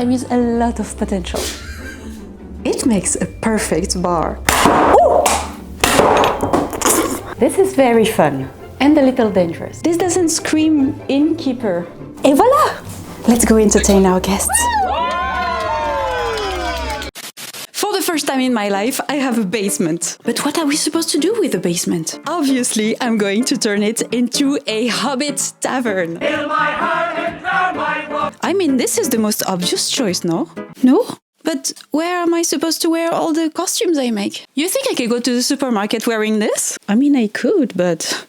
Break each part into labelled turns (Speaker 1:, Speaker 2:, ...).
Speaker 1: there is a lot of potential. It makes a perfect bar. Ooh! This is very fun and a little dangerous. This doesn't scream innkeeper. Et voila! Let's go entertain our guests. For the first time in my life, I have a basement. But what are we supposed to do with the basement? Obviously, I'm going to turn it into a Hobbit Tavern. I mean, this is the most obvious choice, no? No? But where am I supposed to wear all the costumes I make? You think I could go to the supermarket wearing this? I mean, I could, but...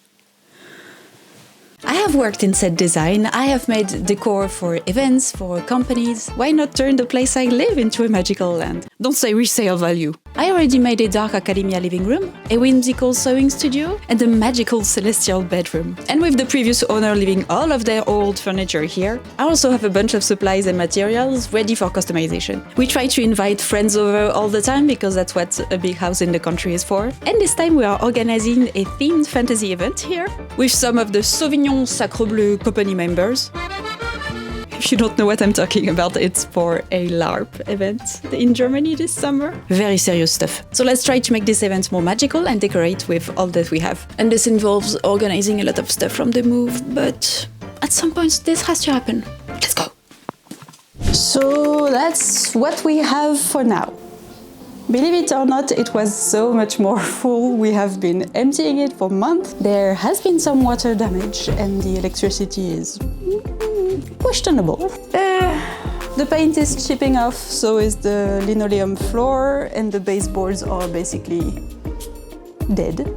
Speaker 1: I have worked in set design, I have made decor for events, for companies. Why not turn the place I live into a magical land? Don't say resale value. I already made a dark academia living room, a whimsical sewing studio, and a magical celestial bedroom. And with the previous owner leaving all of their old furniture here, I also have a bunch of supplies and materials ready for customization. We try to invite friends over all the time because that's what a big house in the country is for. And this time we are organizing a themed fantasy event here with some of the Sauvignon Sacre Bleu company members. If you don't know what I'm talking about, it's for a LARP event in Germany this summer. Very serious stuff. So let's try to make this event more magical and decorate with all that we have. And this involves organizing a lot of stuff from the move, but at some point this has to happen. Let's go! So that's what we have for now. Believe it or not, it was so much more full. We have been emptying it for months. There has been some water damage and the electricity is questionable. The paint is chipping off, so is the linoleum floor, and the baseboards are basically dead.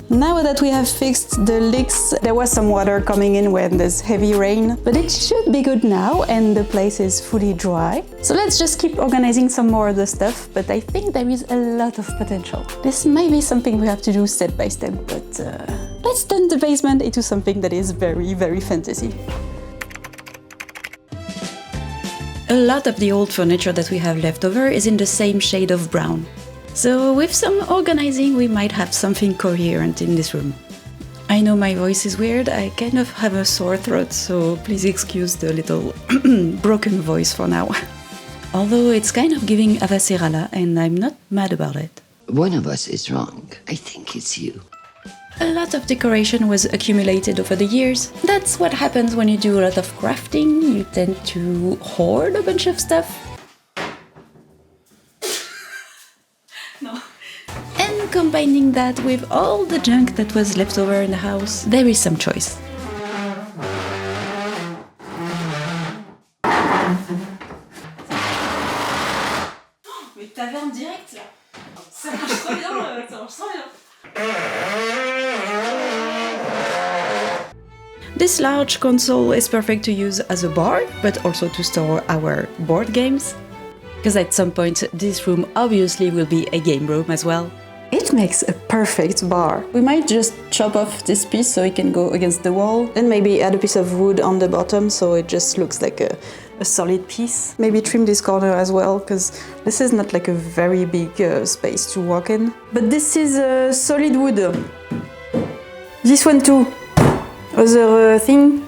Speaker 1: Now that we have fixed the leaks, there was some water coming in when there's heavy rain, but it should be good now and the place is fully dry. So let's just keep organizing some more of the stuff, but I think there is a lot of potential. This may be something we have to do step by step, but let's turn the basement into something that is very, very fantasy. A lot of the old furniture that we have left over is in the same shade of brown. So with some organizing, we might have something coherent in this room. I know my voice is weird, I kind of have a sore throat, so please excuse the little broken voice for now. Although it's kind of giving hazariel, and I'm not mad about it.
Speaker 2: One of us is wrong. I think it's you.
Speaker 1: A lot of decoration was accumulated over the years. That's what happens when you do a lot of crafting, you tend to hoard a bunch of stuff. No. And combining that with all the junk that was left over in the house, there is some choice.
Speaker 3: Mais taverne direct là. Ça marche trop bien, ça marche trop bien.
Speaker 1: This large console is perfect to use as a bar, but also to store our board games. Because at some point, this room obviously will be a game room as well. It makes a perfect bar. We might just chop off this piece so it can go against the wall, and maybe add a piece of wood on the bottom so it just looks like a solid piece. Maybe trim this corner as well, because this is not like a very big space to walk in. But this is solid wood. This one too. Other thing.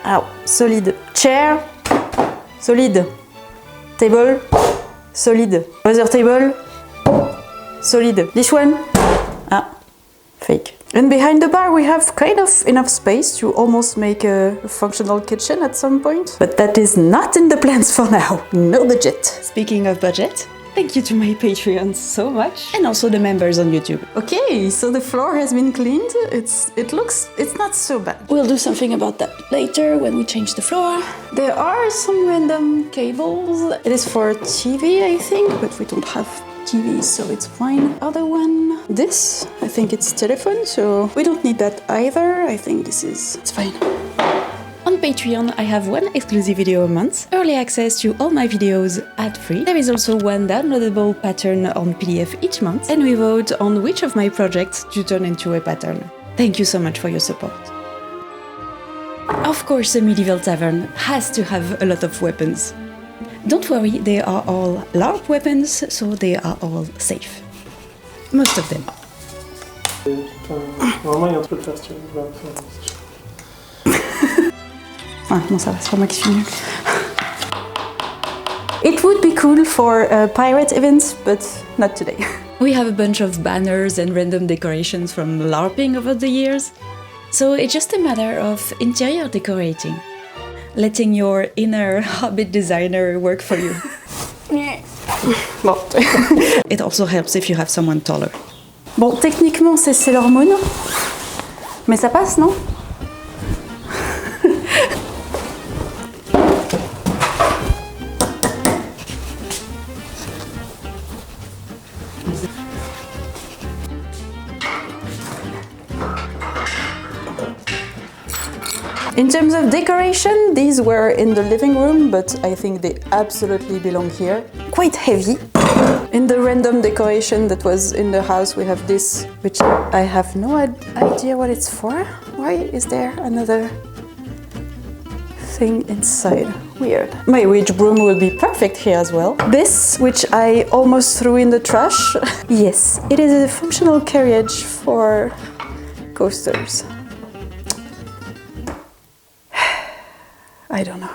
Speaker 1: Ow, solid. Chair. Solid. Table. Solid. Other table. Solid. This one. Ah, fake. And behind the bar we have kind of enough space to almost make a functional kitchen at some point. But that is not in the plans for now. No budget. Speaking of budget, thank you to my Patreons so much. And also the members on YouTube. Okay, so the floor has been cleaned. It's not so bad. We'll do something about that later when we change the floor. There are some random cables. It is for TV, I think, but we don't have TV, so it's fine. Other one, this, I think it's telephone, so we don't need that either. I think it's fine. On Patreon, I have one exclusive video a month, early access to all my videos ad-free. There is also one downloadable pattern on PDF each month, and we vote on which of my projects to turn into a pattern. Thank you so much for your support. Of course, a medieval tavern has to have a lot of weapons. Don't worry, they are all LARP weapons, so they are all safe. Most of them.
Speaker 4: Normalement, il y a un truc à faire si tu veux.
Speaker 1: Ah non, ça va, c'est pas moi qui suis nulle. It would be cool for pirate events, but not today. We have a bunch of banners and random decorations from LARPing over the years. So it's just a matter of interior decorating. Letting your inner Hobbit designer work for you. Bon. It also helps if you have someone taller. Bon, techniquement c'est Sailor Moon, mais ça passe, non? In terms of decoration, these were in the living room, but I think they absolutely belong here. Quite heavy. In the random decoration that was in the house, we have this, which I have no idea what it's for. Why is there another thing inside? Weird. My witch broom will be perfect here as well. This, which I almost threw in the trash. Yes, it is a functional carriage for coasters. I don't know.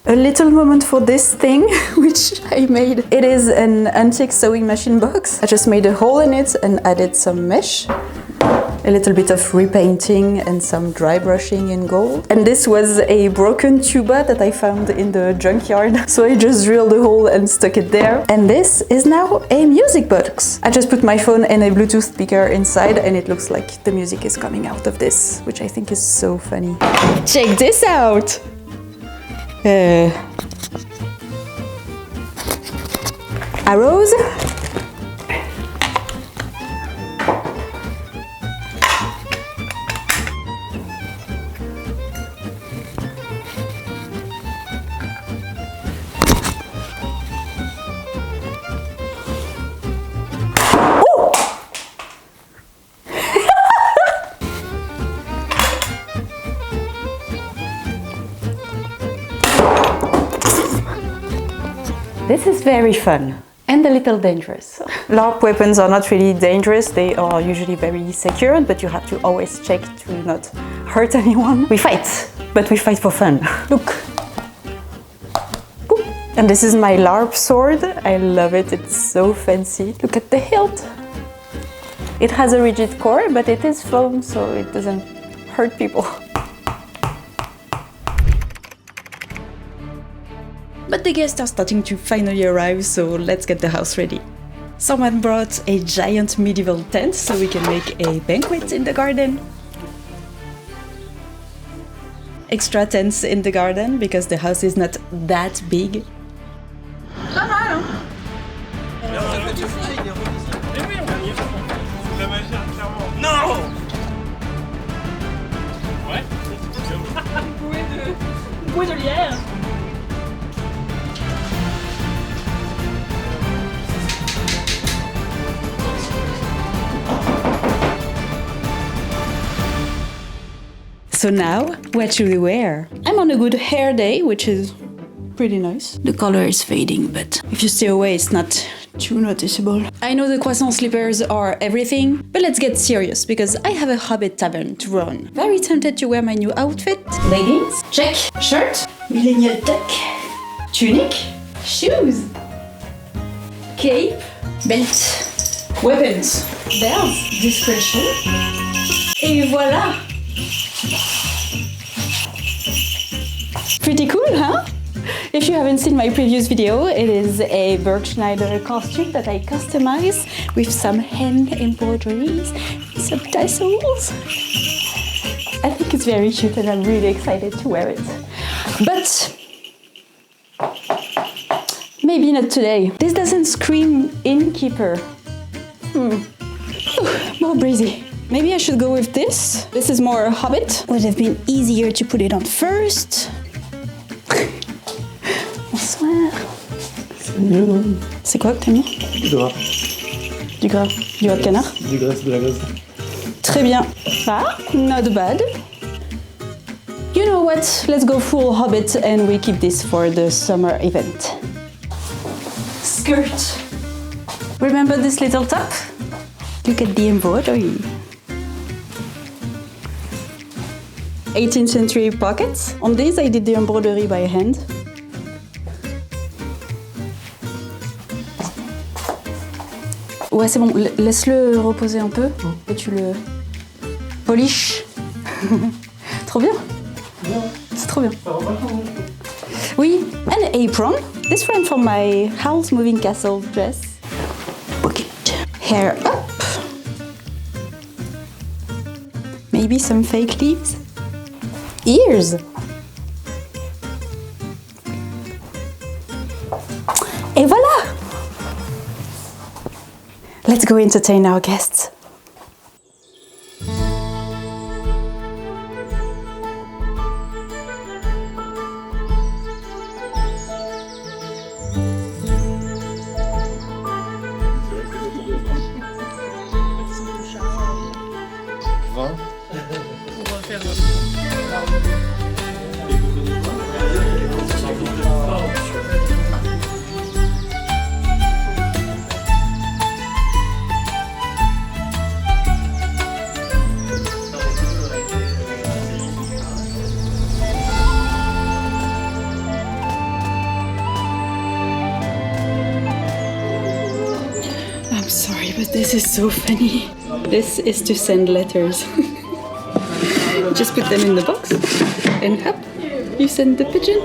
Speaker 1: A little moment for this thing, which I made. It is an antique sewing machine box. I just made a hole in it and added some mesh. A little bit of repainting and some dry brushing in gold. And this was a broken tuba that I found in the junkyard. So I just drilled a hole and stuck it there. And this is now a music box. I just put my phone and a Bluetooth speaker inside and it looks like the music is coming out of this, which I think is so funny. Check this out! Arrows. This is very fun and a little dangerous. LARP weapons are not really dangerous, they are usually very secured, but you have to always check to not hurt anyone. We fight, but we fight for fun. Look! And this is my LARP sword. I love it, it's so fancy. Look at the hilt! It has a rigid core, but it is foam, so it doesn't hurt people. But the guests are starting to finally arrive, so let's get the house ready. Someone brought a giant medieval tent so we can make a banquet in the garden. Extra tents in the garden because the house is not that big.
Speaker 4: Non! Ouais. Bouée de lierre.
Speaker 1: So now, what should we wear? I'm on a good hair day, which is pretty nice. The color is fading, but if you stay away, it's not too noticeable. I know the croissant slippers are everything, but let's get serious, because I have a Hobbit Tavern to run. Very tempted to wear my new outfit. Leggings, check. Shirt, millennial tuck. Tunic, shoes. Cape, belt. Weapons, bells, discretion. Et voilà! Pretty cool, huh? If you haven't seen my previous video, it is a Bergschneider costume that I customized with some hand embroideries, some tassels. I think it's very cute and I'm really excited to wear it. But maybe not today. This doesn't scream innkeeper. More breezy. Maybe I should go with this. This is more Hobbit. Would have been easier to put it on first. Bonsoir.
Speaker 5: Salut.
Speaker 1: C'est quoi que t'as mis?
Speaker 5: Du gras.
Speaker 1: Du gras. Du gras de canard?
Speaker 5: Du gras, c'est de la graisse.
Speaker 1: Très bien. Ah, not bad. You know what? Let's go full Hobbit and we keep this for the summer event. Skirt. Remember this little top? Look at the embroidery. 18th century pockets. On these I did the embroidery by hand. Ouais, c'est bon, laisse-le reposer un peu et tu le polish. Trop bien. C'est trop bien. Oui, an apron. This one from my house moving castle dress. Bucket. Hair up. Maybe some fake leaves. Ears. Et voilà! Let's go entertain our guests. I'm sorry, but this is so funny. This is to send letters. Just put them in the box and hop, you send the pigeon.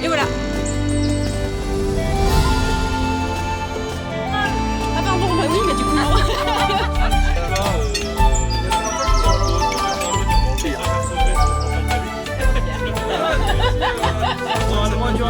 Speaker 1: Et voilà. Ah pardon, bah oui, mais du coup non.
Speaker 4: C'est moins dur à